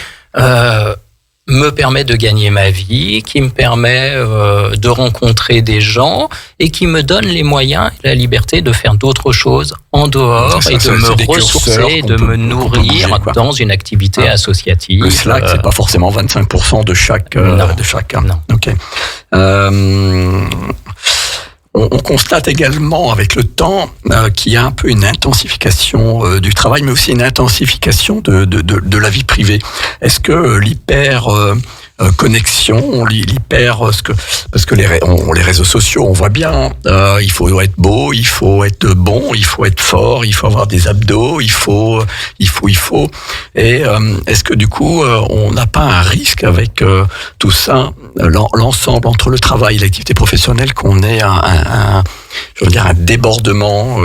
me permet de gagner ma vie, qui me permet de rencontrer des gens et qui me donne les moyens et la liberté de faire d'autres choses en dehors et de me ressourcer, de me nourrir dans une activité associative. Le Slack, c'est pas forcément 25% de chacun. Non. Ok. On constate également avec le temps qu'il y a un peu une intensification du travail, mais aussi une intensification de la vie privée. Est-ce que l'hyper connexion, parce que les réseaux sociaux, on voit bien, il faut être beau, il faut être bon, il faut être fort, il faut avoir des abdos, il faut. Et est-ce que du coup, on n'a pas un risque avec tout ça, l'ensemble entre le travail et l'activité professionnelle, qu'on ait un débordement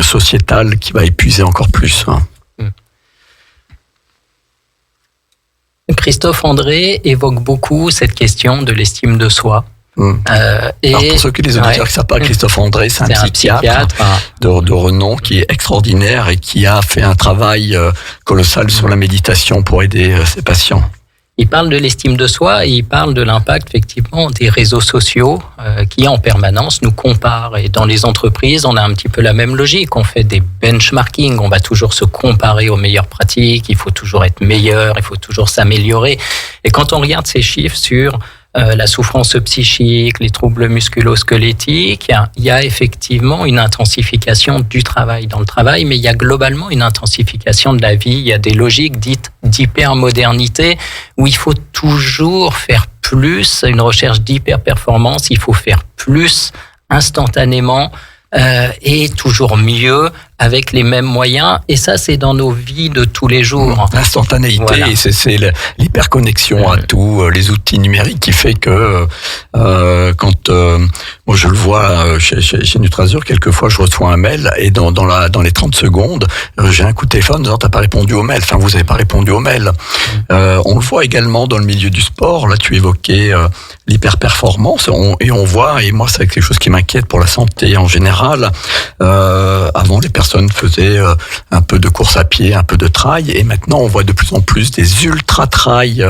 sociétal qui va épuiser encore plus, hein. Christophe André évoque beaucoup cette question de l'estime de soi. Alors pour ceux qui les auditeurs qui ne savent pas, Christophe André, c'est un psychiatre de renom qui est extraordinaire et qui a fait un travail colossal sur la méditation pour aider ses patients. Il parle de l'estime de soi et il parle de l'impact effectivement des réseaux sociaux qui en permanence nous comparent. Et dans les entreprises, on a un petit peu la même logique. On fait des benchmarking, on va toujours se comparer aux meilleures pratiques, il faut toujours être meilleur, il faut toujours s'améliorer. Et quand on regarde ces chiffres sur la souffrance psychique, les troubles musculo-squelettiques, il y a effectivement une intensification du travail dans le travail, mais il y a globalement une intensification de la vie. Il y a des logiques dites d'hypermodernité où il faut toujours faire plus, une recherche d'hyper-performance, il faut faire plus instantanément et toujours mieux avec les mêmes moyens, et ça c'est dans nos vies de tous les jours. L'instantanéité, voilà. Et c'est l'hyperconnexion à tous les outils numériques qui fait que quand moi je le vois chez Nutrazur, quelquefois je reçois un mail et dans les 30 secondes j'ai un coup de téléphone disant t'as pas répondu au mail, enfin vous avez pas répondu au mail. On le voit également dans le milieu du sport, là tu évoquais l'hyperperformance et on voit, et moi c'est quelque chose qui m'inquiète pour la santé en général. Avant les personnes faisaient un peu de course à pied, un peu de trail, et maintenant on voit de plus en plus des ultra-trails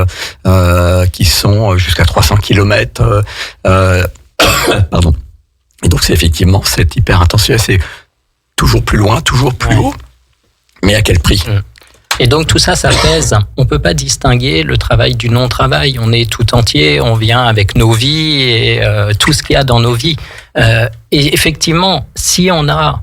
qui sont jusqu'à 300 km. Pardon. Et donc c'est effectivement cette hyper-intensité, c'est toujours plus loin, toujours plus haut, mais à quel prix ? Et donc tout ça, ça pèse. On peut pas distinguer le travail du non-travail. On est tout entier, on vient avec nos vies et tout ce qu'il y a dans nos vies. Et effectivement, si on a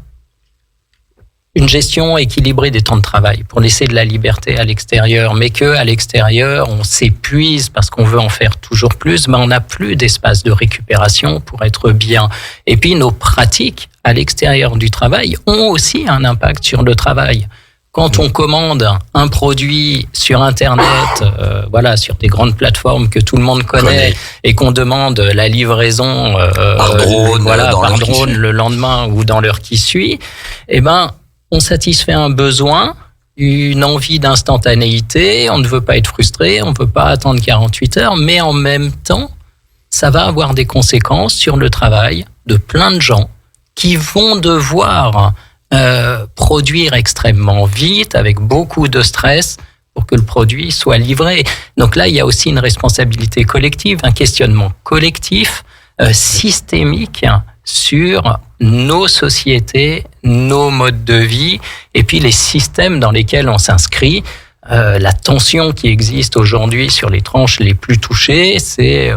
une gestion équilibrée des temps de travail pour laisser de la liberté à l'extérieur, mais que à l'extérieur on s'épuise parce qu'on veut en faire toujours plus, on n'a plus d'espace de récupération pour être bien. Et puis nos pratiques à l'extérieur du travail ont aussi un impact sur le travail. Quand on commande un produit sur Internet, sur des grandes plateformes que tout le monde connaît, et qu'on demande la livraison par drone, le lendemain ou dans l'heure qui suit, on satisfait un besoin, une envie d'instantanéité, on ne veut pas être frustré, on ne peut pas attendre 48 heures, mais en même temps, ça va avoir des conséquences sur le travail de plein de gens qui vont devoir produire extrêmement vite, avec beaucoup de stress, pour que le produit soit livré. Donc là, il y a aussi une responsabilité collective, un questionnement collectif, systémique, sur nos sociétés, nos modes de vie, et puis les systèmes dans lesquels on s'inscrit. La tension qui existe aujourd'hui sur les tranches les plus touchées, c'est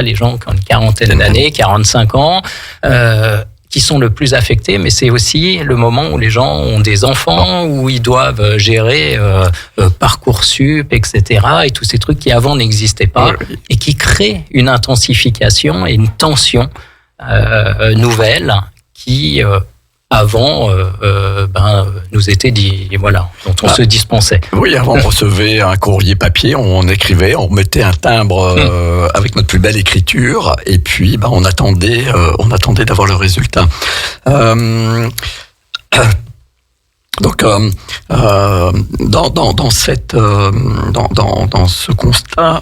les gens qui ont une quarantaine d'années, 45 ans, qui sont le plus affectés, mais c'est aussi le moment où les gens ont des enfants, où ils doivent gérer Parcoursup, etc. et tous ces trucs qui avant n'existaient pas et qui créent une intensification et une tension nouvelle qui avant nous était dit, voilà, dont on se dispensait. Oui, avant on recevait un courrier papier, on écrivait, on mettait un timbre avec notre plus belle écriture, et puis on attendait d'avoir le résultat. Donc dans ce constat,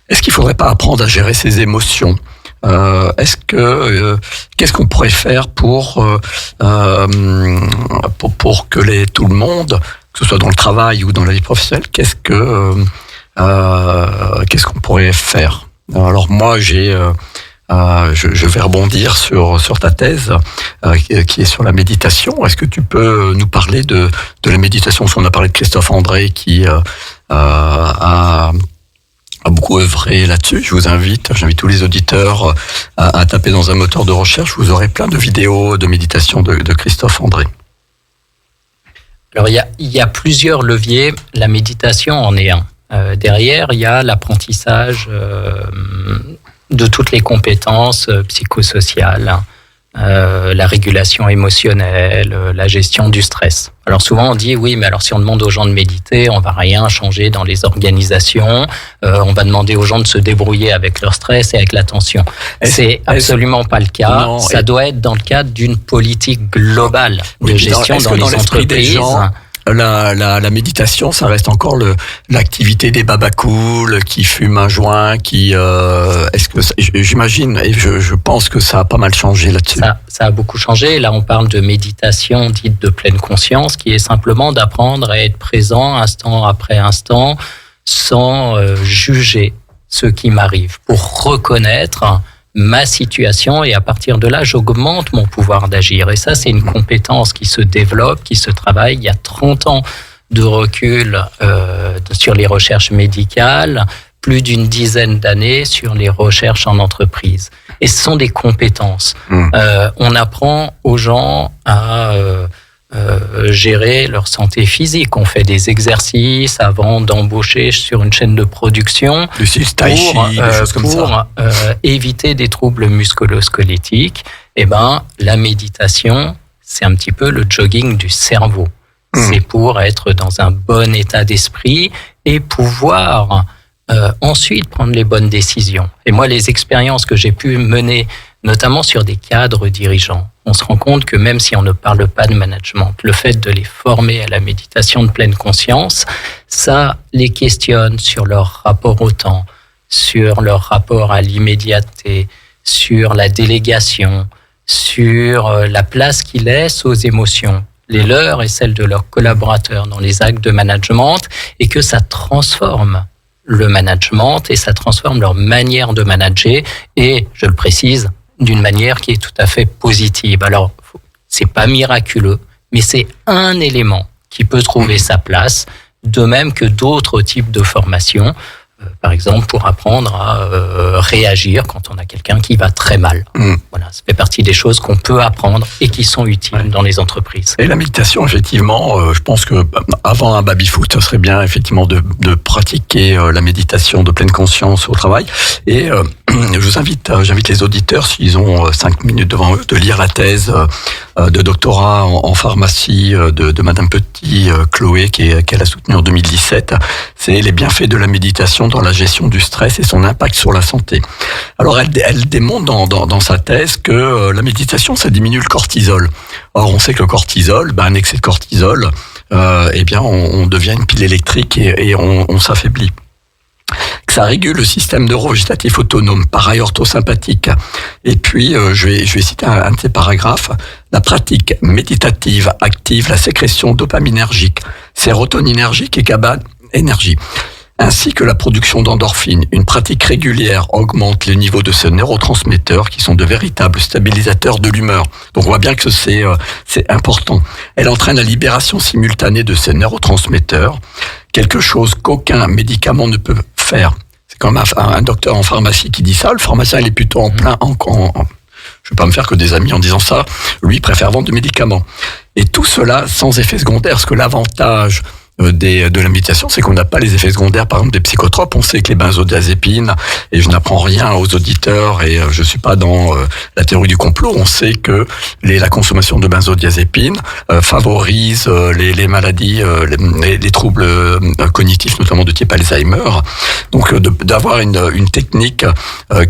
est-ce qu'il faudrait pas apprendre à gérer ses émotions? Qu'est-ce qu'on pourrait faire pour que tout le monde, que ce soit dans le travail ou dans la vie professionnelle, qu'est-ce qu'on pourrait faire? Alors moi, je vais rebondir sur ta thèse qui est sur la méditation. Est-ce que tu peux nous parler de la méditation? Parce qu'on a parlé de Christophe André qui a beaucoup œuvré là-dessus. J'invite tous les auditeurs à taper dans un moteur de recherche. Vous aurez plein de vidéos de méditation de Christophe André. Alors, il y a plusieurs leviers. La méditation en est un. Derrière, il y a l'apprentissage de toutes les compétences psychosociales, la régulation émotionnelle, la gestion du stress. Alors souvent on dit oui, mais alors si on demande aux gens de méditer, on va rien changer dans les organisations, on va demander aux gens de se débrouiller avec leur stress et avec la tension. C'est absolument pas le cas. Non, ça doit être dans le cadre d'une politique globale de gestion dans les entreprises. La méditation, ça reste encore l'activité des babacools qui fument un joint, j'imagine et je pense que ça a pas mal changé là-dessus. Ça a beaucoup changé. Là, on parle de méditation dite de pleine conscience, qui est simplement d'apprendre à être présent instant après instant, sans juger ce qui m'arrive, pour reconnaître ma situation, et à partir de là, j'augmente mon pouvoir d'agir. Et ça, c'est une compétence qui se développe, qui se travaille. Il y a 30 ans de recul sur les recherches médicales, plus d'une dizaine d'années sur les recherches en entreprise. Et ce sont des compétences. On apprend aux gens à gérer leur santé physique. On fait des exercices avant d'embaucher sur une chaîne de production pour éviter des troubles musculo-squelettiques. Eh ben, la méditation, c'est un petit peu le jogging du cerveau. C'est pour être dans un bon état d'esprit et pouvoir ensuite prendre les bonnes décisions. Et moi, les expériences que j'ai pu mener, notamment sur des cadres dirigeants, on se rend compte que même si on ne parle pas de management, le fait de les former à la méditation de pleine conscience, ça les questionne sur leur rapport au temps, sur leur rapport à l'immédiateté, sur la délégation, sur la place qu'ils laissent aux émotions, les leurs et celles de leurs collaborateurs dans les actes de management, et que ça transforme le management et ça transforme leur manière de manager, et, je le précise, d'une manière qui est tout à fait positive. Alors, c'est pas miraculeux, mais c'est un élément qui peut trouver sa place, de même que d'autres types de formations, par exemple pour apprendre à réagir quand on a quelqu'un qui va très mal. Voilà, ça fait partie des choses qu'on peut apprendre et qui sont utiles dans les entreprises. Et la méditation, effectivement, je pense que avant un baby-foot, ce serait bien effectivement de pratiquer la méditation de pleine conscience au travail. Et j'invite les auditeurs, s'ils ont 5 minutes devant eux, de lire la thèse de doctorat en pharmacie de Madame Petit, Chloé, qu'elle a soutenue en 2017. C'est les bienfaits de la méditation dans la gestion du stress et son impact sur la santé. Alors elle démontre dans sa thèse que la méditation, ça diminue le cortisol. Or on sait que le cortisol, un excès de cortisol, on devient une pile électrique et on s'affaiblit. Ça régule le système neurovégétatif autonome, pareil orthosympathique. Et puis, je vais citer un de ces paragraphes. La pratique méditative active la sécrétion dopaminergique, sérotoninergique et GABA énergie, ainsi que la production d'endorphines. Une pratique régulière augmente les niveaux de ces neurotransmetteurs qui sont de véritables stabilisateurs de l'humeur. Donc on voit bien que c'est important. Elle entraîne la libération simultanée de ces neurotransmetteurs, quelque chose qu'aucun médicament ne peut faire. C'est comme un docteur en pharmacie qui dit ça. Le pharmacien, il est plutôt vais pas me faire que des amis en disant ça, lui préfère vendre du médicament. Et tout cela sans effet secondaire, parce que l'avantage de la méditation, c'est qu'on n'a pas les effets secondaires, par exemple des psychotropes. On sait que les benzodiazépines, et je n'apprends rien aux auditeurs, et je suis pas dans la théorie du complot, on sait que la consommation de benzodiazépines favorise les maladies, les troubles cognitifs, notamment de type Alzheimer. Donc d'avoir une technique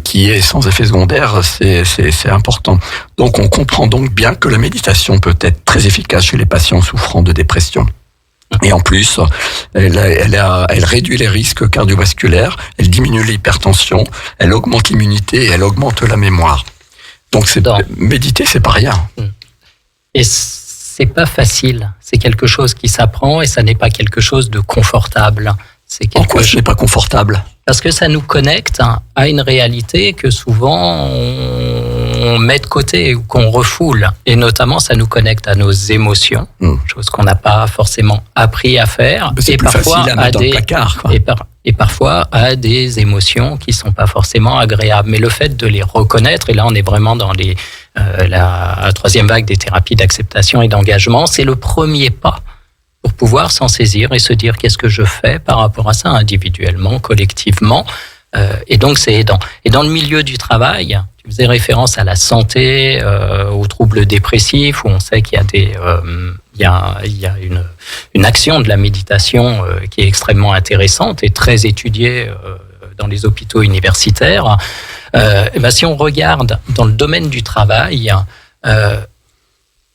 qui est sans effet secondaire, c'est important. Donc on comprend donc bien que la méditation peut être très efficace chez les patients souffrant de dépression. Et en plus, elle réduit les risques cardiovasculaires, elle diminue l'hypertension, elle augmente l'immunité et elle augmente la mémoire. Donc méditer, c'est pas rien. Et c'est pas facile. C'est quelque chose qui s'apprend et ça n'est pas quelque chose de confortable. En quoi ce n'est pas confortable ? Parce que ça nous connecte à une réalité que souvent on met de côté ou qu'on refoule. Et notamment, ça nous connecte à nos émotions, chose qu'on n'a pas forcément appris à faire. C'est plus facile à mettre dans le placard, quoi. Et parfois à des émotions qui sont pas forcément agréables. Mais le fait de les reconnaître, et là on est vraiment dans la troisième vague des thérapies d'acceptation et d'engagement, c'est le premier pas pour pouvoir s'en saisir et se dire qu'est-ce que je fais par rapport à ça, individuellement, collectivement. Et donc c'est aidant. Et dans le milieu du travail, tu faisais référence à la santé, aux troubles dépressifs, où on sait qu'il y a une action de la méditation qui est extrêmement intéressante et très étudiée dans les hôpitaux universitaires. Si on regarde dans le domaine du travail,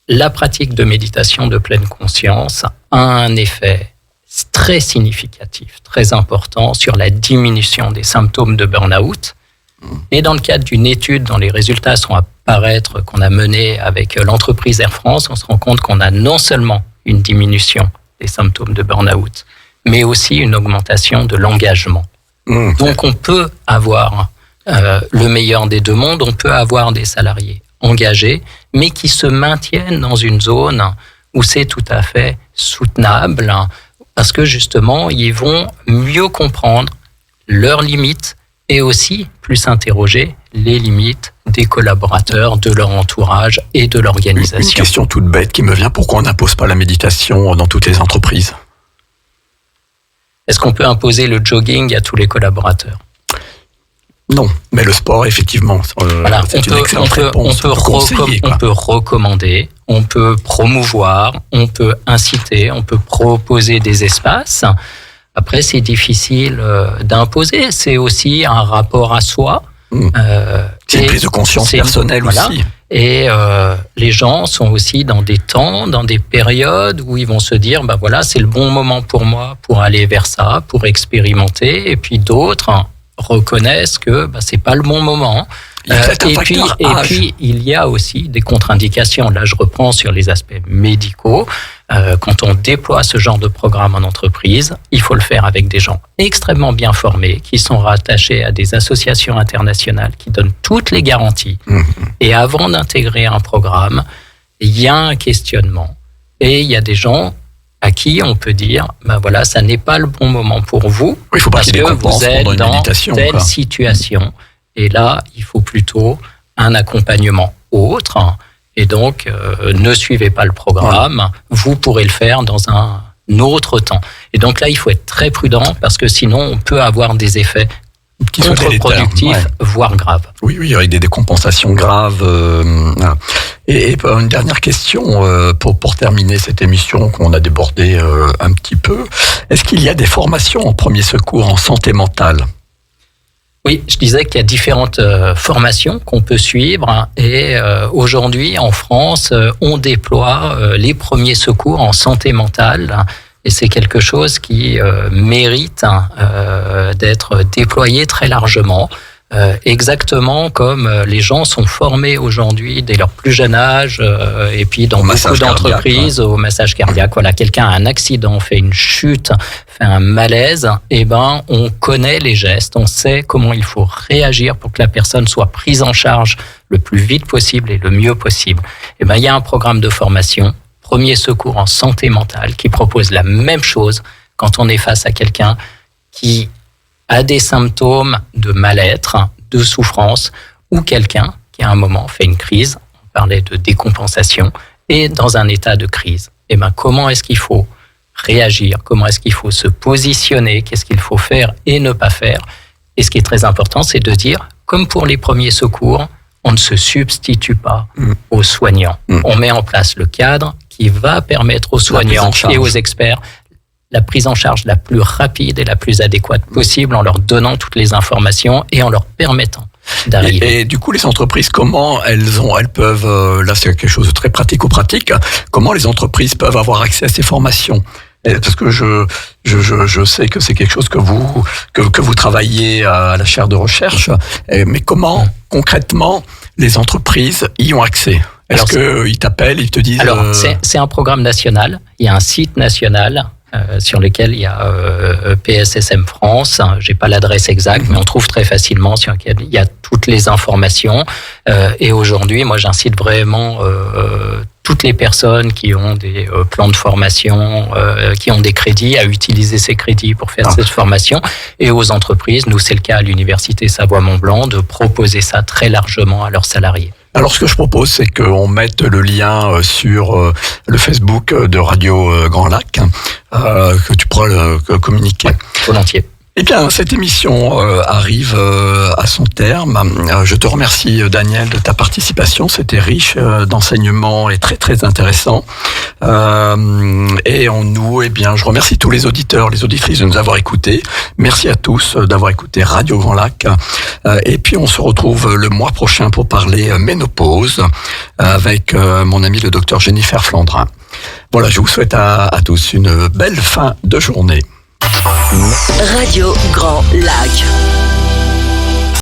la pratique de méditation de pleine conscience a un effet très significatif, très important sur la diminution des symptômes de burn-out. Et dans le cadre d'une étude dont les résultats sont à paraître, qu'on a menée avec l'entreprise Air France, on se rend compte qu'on a non seulement une diminution des symptômes de burn-out, mais aussi une augmentation de l'engagement. Donc on peut avoir le meilleur des deux mondes, on peut avoir des salariés engagés, mais qui se maintiennent dans une zone où c'est tout à fait soutenable, parce que justement, ils vont mieux comprendre leurs limites et aussi plus interroger les limites des collaborateurs, de leur entourage et de l'organisation. Une question toute bête qui me vient, pourquoi on n'impose pas la méditation dans toutes les entreprises ? Est-ce qu'on peut imposer le jogging à tous les collaborateurs ? Non, mais le sport, effectivement, voilà, c'est une excellente réponse. On peut recommander, on peut promouvoir, on peut inciter, on peut proposer des espaces. Après, c'est difficile d'imposer. C'est aussi un rapport à soi. C'est une prise de conscience personnelle aussi. Et les gens sont aussi dans des temps, dans des périodes où ils vont se dire, c'est le bon moment pour moi pour aller vers ça, pour expérimenter. Et puis d'autres reconnaissent que c'est pas le bon moment. Et puis il y a aussi des contre-indications. Là, je reprends sur les aspects médicaux. Quand on déploie ce genre de programme en entreprise, il faut le faire avec des gens extrêmement bien formés, qui sont rattachés à des associations internationales qui donnent toutes les garanties. Et avant d'intégrer un programme, il y a un questionnement. Et il y a des gens à qui on peut dire, ça n'est pas le bon moment pour vous, parce que vous êtes dans telle situation. Et là, il faut plutôt un accompagnement autre. Et donc, ne suivez pas le programme. Vous pourrez le faire dans un autre temps. Et donc là, il faut être très prudent, parce que sinon, on peut avoir des effets contre-productifs, voire graves. Oui, avec des décompensations graves. Et une dernière question pour terminer cette émission qu'on a débordée un petit peu. Est-ce qu'il y a des formations en premier secours en santé mentale ? Oui, je disais qu'il y a différentes formations qu'on peut suivre. Et aujourd'hui, en France, on déploie les premiers secours en santé mentale. Et c'est quelque chose qui mérite d'être déployé très largement. Exactement comme les gens sont formés aujourd'hui dès leur plus jeune âge et puis dans beaucoup d'entreprises au massage cardiaque. Voilà, quelqu'un a un accident, fait une chute, fait un malaise, on connaît les gestes, on sait comment il faut réagir pour que la personne soit prise en charge le plus vite possible et le mieux possible. Il y a un programme de formation, Premier secours en santé mentale, qui propose la même chose quand on est face à quelqu'un qui a des symptômes de mal-être, de souffrance, ou quelqu'un qui à un moment fait une crise, on parlait de décompensation, et dans un état de crise. Et ben, comment est-ce qu'il faut réagir? Comment est-ce qu'il faut se positionner? Qu'est-ce qu'il faut faire et ne pas faire? Et ce qui est très important, c'est de dire, comme pour les premiers secours, on ne se substitue pas aux soignants. On met en place le cadre qui va permettre aux soignants et aux experts la prise en charge la plus rapide et la plus adéquate possible en leur donnant toutes les informations et en leur permettant d'arriver. Et du coup, les entreprises, comment elles peuvent, là c'est quelque chose de très pratico-pratique, comment les entreprises peuvent avoir accès à ces formations? Parce que je sais que c'est quelque chose que vous travaillez à la chaire de recherche, mais comment concrètement les entreprises y ont accès? Est-ce qu'ils t'appellent, ils te disent... Alors, c'est un programme national, il y a un site national sur lequel il y a PSSM France, j'ai pas l'adresse exacte, mais on trouve très facilement sur lequel il y a toutes les informations. Et aujourd'hui, moi j'incite vraiment toutes les personnes qui ont des plans de formation, qui ont des crédits, à utiliser ces crédits pour faire cette formation. Et aux entreprises, nous c'est le cas à l'Université Savoie-Mont-Blanc, de proposer ça très largement à leurs salariés. Alors, ce que je propose, c'est qu'on mette le lien sur le Facebook de Radio Grand Lac, que tu pourras communiquer. Ouais, volontiers. Eh bien, cette émission arrive à son terme. Je te remercie, Daniel, de ta participation. C'était riche d'enseignements et très, très intéressant. Et je remercie tous les auditeurs, les auditrices de nous avoir écoutés. Merci à tous d'avoir écouté Radio Grand Lac. Et puis, on se retrouve le mois prochain pour parler ménopause avec mon ami le docteur Jennifer Flandrin. Voilà, je vous souhaite à tous une belle fin de journée. Radio Grand Lac.